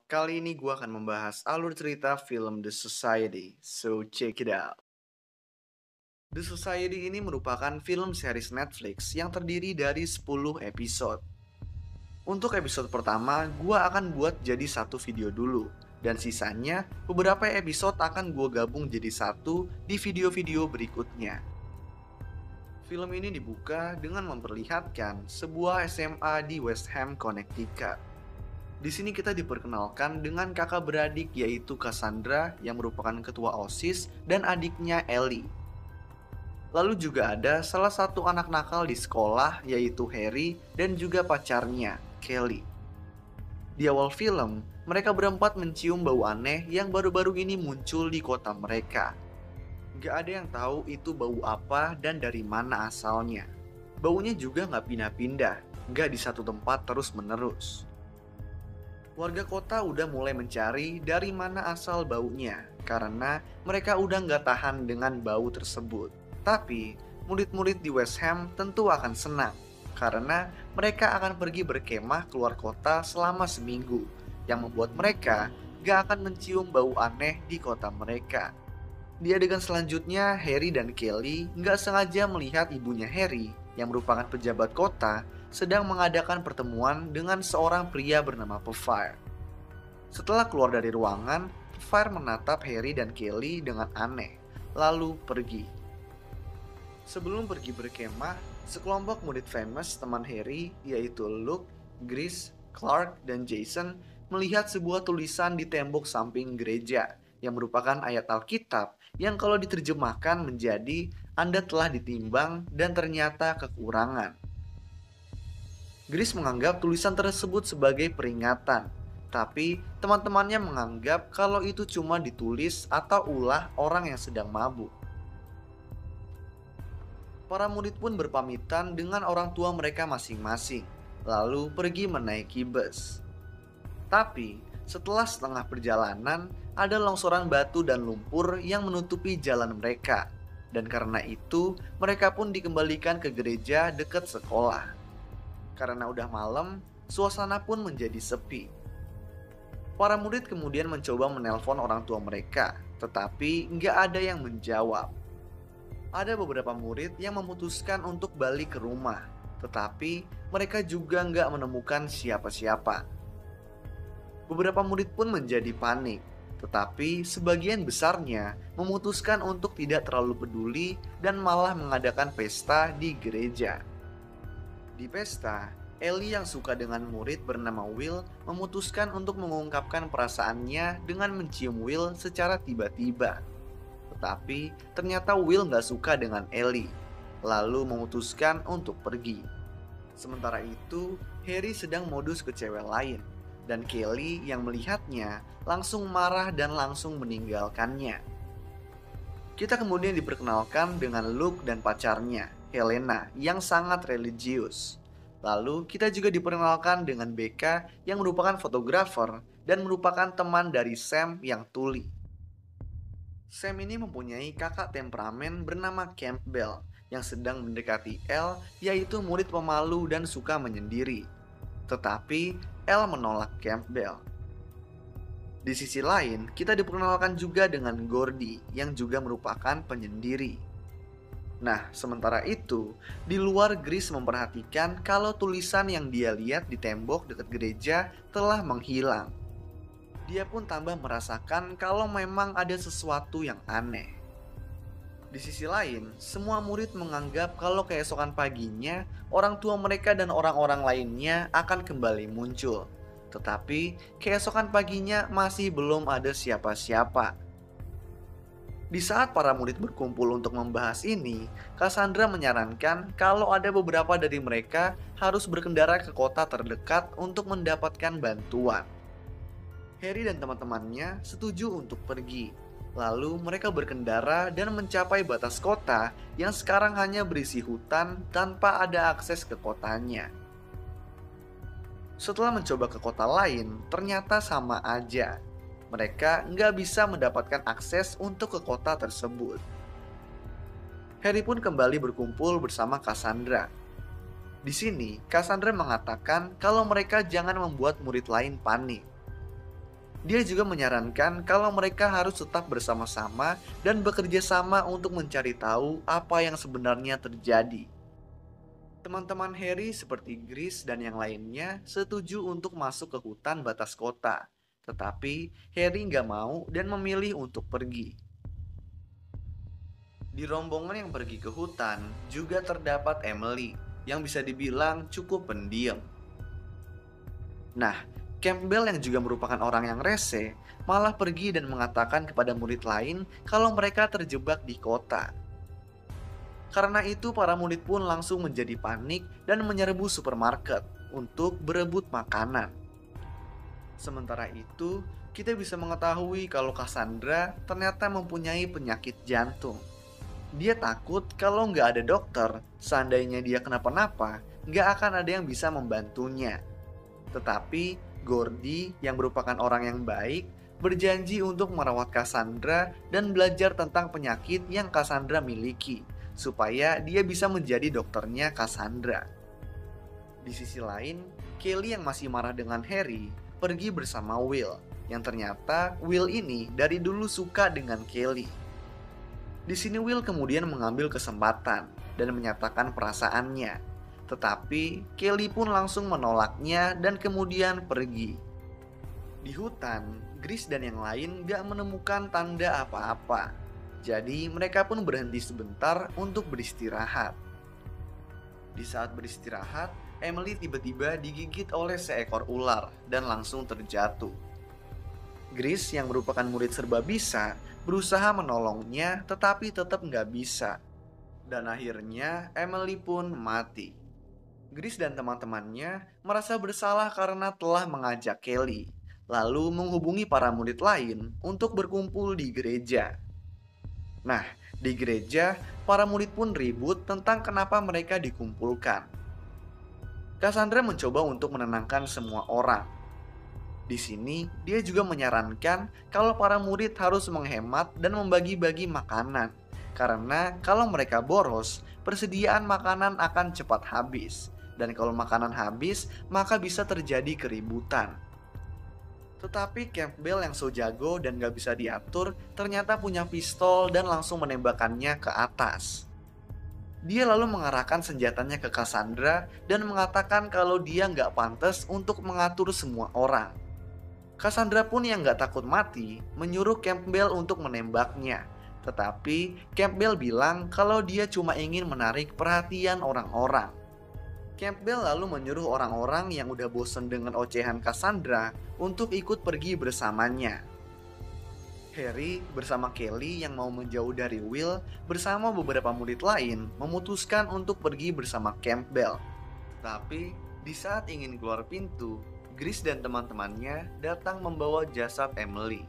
Kali ini gue akan membahas alur cerita film The Society. So, check it out. The Society ini merupakan film series Netflix yang terdiri dari 10 episode. Untuk episode pertama, gue akan buat jadi satu video dulu. Dan sisanya, beberapa episode akan gue gabung jadi satu di video-video berikutnya. Film ini dibuka dengan memperlihatkan sebuah SMA di West Ham, Connecticut. Di sini kita diperkenalkan dengan kakak beradik yaitu Cassandra yang merupakan ketua OSIS dan adiknya Ellie. Lalu juga ada salah satu anak nakal di sekolah yaitu Harry dan juga pacarnya, Kelly. Di awal film, mereka berempat mencium bau aneh yang baru-baru ini muncul di kota mereka. Gak ada yang tahu itu bau apa dan dari mana asalnya. Baunya juga gak pindah-pindah, gak di satu tempat terus-menerus. Warga kota udah mulai mencari dari mana asal baunya karena mereka udah nggak tahan dengan bau tersebut. Tapi murid-murid di West Ham tentu akan senang karena mereka akan pergi berkemah keluar kota selama seminggu yang membuat mereka nggak akan mencium bau aneh di kota mereka. Di adegan selanjutnya, Harry dan Kelly nggak sengaja melihat ibunya Harry yang merupakan pejabat kota sedang mengadakan pertemuan dengan seorang pria bernama Pevere. Setelah keluar dari ruangan, Pevere menatap Harry dan Kelly dengan aneh, lalu pergi. Sebelum pergi berkemah, sekelompok murid famous teman Harry, yaitu Luke, Grace, Clark, dan Jason, melihat sebuah tulisan di tembok samping gereja yang merupakan ayat Alkitab yang kalau diterjemahkan menjadi Anda telah ditimbang dan ternyata kekurangan. Grace menganggap tulisan tersebut sebagai peringatan, tapi teman-temannya menganggap kalau itu cuma ditulis atau ulah orang yang sedang mabuk. Para murid pun berpamitan dengan orang tua mereka masing-masing, lalu pergi menaiki bus. Tapi setelah setengah perjalanan, ada longsoran batu dan lumpur yang menutupi jalan mereka. Dan karena itu, mereka pun dikembalikan ke gereja dekat sekolah. Karena udah malam, suasana pun menjadi sepi. Para murid kemudian mencoba menelpon orang tua mereka, tetapi nggak ada yang menjawab. Ada beberapa murid yang memutuskan untuk balik ke rumah, tetapi mereka juga nggak menemukan siapa-siapa. Beberapa murid pun menjadi panik, tetapi sebagian besarnya memutuskan untuk tidak terlalu peduli dan malah mengadakan pesta di gereja. Di pesta, Ellie yang suka dengan murid bernama Will memutuskan untuk mengungkapkan perasaannya dengan mencium Will secara tiba-tiba. Tetapi ternyata Will gak suka dengan Ellie, lalu memutuskan untuk pergi. Sementara itu, Harry sedang modus ke cewek lain, dan Kelly yang melihatnya langsung marah dan langsung meninggalkannya. Kita kemudian diperkenalkan dengan Luke dan pacarnya, Helena, yang sangat religius. Lalu kita juga diperkenalkan dengan Becca yang merupakan fotografer dan merupakan teman dari Sam yang tuli. Sam ini mempunyai kakak temperamen bernama Campbell yang sedang mendekati Elle, yaitu murid pemalu dan suka menyendiri. Tetapi Elle menolak Campbell. Di sisi lain, kita diperkenalkan juga dengan Gordy yang juga merupakan penyendiri. Nah, sementara itu, di luar Grace memperhatikan kalau tulisan yang dia lihat di tembok dekat gereja telah menghilang. Dia pun tambah merasakan kalau memang ada sesuatu yang aneh. Di sisi lain, semua murid menganggap kalau keesokan paginya, orang tua mereka dan orang-orang lainnya akan kembali muncul. Tetapi keesokan paginya masih belum ada siapa-siapa. Di saat para murid berkumpul untuk membahas ini, Cassandra menyarankan kalau ada beberapa dari mereka harus berkendara ke kota terdekat untuk mendapatkan bantuan. Harry dan teman-temannya setuju untuk pergi. Lalu mereka berkendara dan mencapai batas kota yang sekarang hanya berisi hutan tanpa ada akses ke kotanya. Setelah mencoba ke kota lain, ternyata sama aja. Mereka nggak bisa mendapatkan akses untuk ke kota tersebut. Harry pun kembali berkumpul bersama Cassandra. Di sini, Cassandra mengatakan kalau mereka jangan membuat murid lain panik. Dia juga menyarankan kalau mereka harus tetap bersama-sama dan bekerja sama untuk mencari tahu apa yang sebenarnya terjadi. Teman-teman Harry seperti Grace dan yang lainnya setuju untuk masuk ke hutan batas kota. Tetapi Harry nggak mau dan memilih untuk pergi. Di rombongan yang pergi ke hutan juga terdapat Emily yang bisa dibilang cukup pendiam. Nah, Campbell yang juga merupakan orang yang rese malah pergi dan mengatakan kepada murid lain kalau mereka terjebak di kota. Karena itu para murid pun langsung menjadi panik dan menyerbu supermarket untuk berebut makanan. Sementara itu, kita bisa mengetahui kalau Cassandra ternyata mempunyai penyakit jantung. Dia takut kalau nggak ada dokter, seandainya dia kenapa-napa, nggak akan ada yang bisa membantunya. Tetapi Gordy yang merupakan orang yang baik berjanji untuk merawat Cassandra dan belajar tentang penyakit yang Cassandra miliki, supaya dia bisa menjadi dokternya Cassandra. Di sisi lain, Kelly yang masih marah dengan Harry pergi bersama Will, yang ternyata Will ini dari dulu suka dengan Kelly. Di sini Will kemudian mengambil kesempatan dan menyatakan perasaannya. Tetapi Kelly pun langsung menolaknya dan kemudian pergi. Di hutan, Grace dan yang lain gak menemukan tanda apa-apa. Jadi mereka pun berhenti sebentar untuk beristirahat. Di saat beristirahat, Emily tiba-tiba digigit oleh seekor ular dan langsung terjatuh. Grace yang merupakan murid serba bisa berusaha menolongnya tetapi tetap nggak bisa. Dan akhirnya Emily pun mati. Grace dan teman-temannya merasa bersalah karena telah mengajak Kelly, lalu menghubungi para murid lain untuk berkumpul di gereja. Nah, di gereja, para murid pun ribut tentang kenapa mereka dikumpulkan. Cassandra mencoba untuk menenangkan semua orang. Di sini, dia juga menyarankan kalau para murid harus menghemat dan membagi-bagi makanan. Karena kalau mereka boros, persediaan makanan akan cepat habis. Dan kalau makanan habis, maka bisa terjadi keributan. Tetapi Campbell yang so jago dan gak bisa diatur ternyata punya pistol dan langsung menembakkannya ke atas. Dia lalu mengarahkan senjatanya ke Cassandra dan mengatakan kalau dia gak pantas untuk mengatur semua orang. Cassandra pun yang gak takut mati menyuruh Campbell untuk menembaknya. Tetapi Campbell bilang kalau dia cuma ingin menarik perhatian orang-orang. Campbell lalu menyuruh orang-orang yang udah bosen dengan ocehan Cassandra untuk ikut pergi bersamanya. Harry bersama Kelly yang mau menjauh dari Will bersama beberapa murid lain memutuskan untuk pergi bersama Campbell. Tapi di saat ingin keluar pintu, Grace dan teman-temannya datang membawa jasad Emily.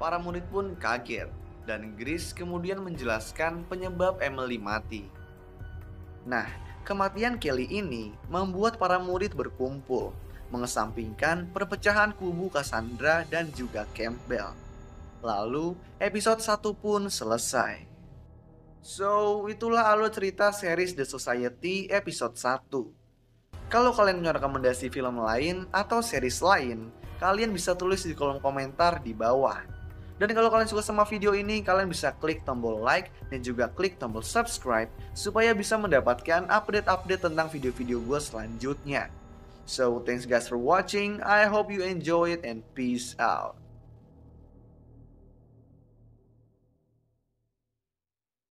Para murid pun kaget dan Grace kemudian menjelaskan penyebab Emily mati. Nah, kematian Kelly ini membuat para murid berkumpul, mengesampingkan perpecahan kubu Cassandra dan juga Campbell. Lalu, episode 1 pun selesai. So, itulah alur cerita series The Society episode 1. Kalau kalian punya rekomendasi film lain atau series lain, kalian bisa tulis di kolom komentar di bawah. Dan kalau kalian suka sama video ini, kalian bisa klik tombol like dan juga klik tombol subscribe supaya bisa mendapatkan update-update tentang video-video gue selanjutnya. So, thanks guys for watching. I hope you enjoy it and peace out.